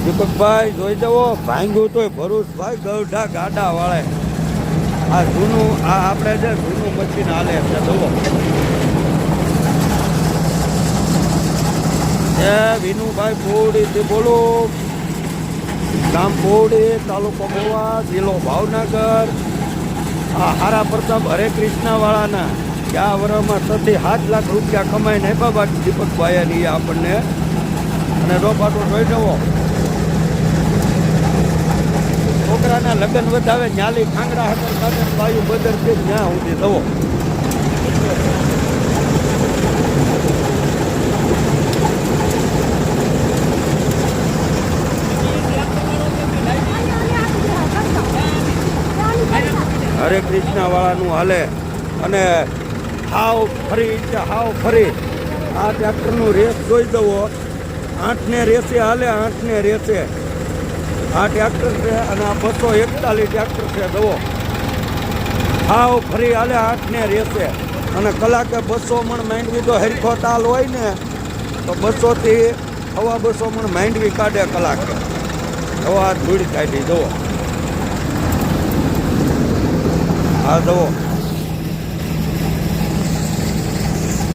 દીપકભાઈ જોઈ જવો ભાંગ્યું તોય ભરૂચભાઈ ગઢા ગાડા વાળે આ જૂનું આ આપણે જે જૂનું મશીન હાલે છે જુઓ એ વિનુભાઈ બોડીથી બોલો ગામ બોડી તાલુકો મોવા જિલ્લો ભાવનગર આ હારા પ્રતાપ હરે કૃષ્ણ વાળાના ક્યાં વર્ષમાં 7.5 લાખ રૂપિયા કમાઈને બાબા દીપકભાઈ આપણને અને રોપાટો જોઈ જવો છોકરાના લગ્ન વધાવે ન્યાલી ખાંગડા હટર કાઢે વાયુ બદર છે ત્યાં સુધી જવો હરે કૃષ્ણ વાળાનું હાલે અને હાવ ફરી આ ટ્રેક્ટરનું રેસ જોઈ દવો 8ને રેસે હાલે 8ને રેસે આ ટ્રેક્ટર છે અને આ 241 ટ્રેક્ટર છે જુઓ હાવ ફરી હાલે 8ને રેસે અને કલાકે 200 મણ માંડવી તો હરખો તાલ હોય ને તો 200 થી 250 મણ માંડવી કાઢે કલાકે હવા ધૂળ કાઢી જુઓ હા જુઓ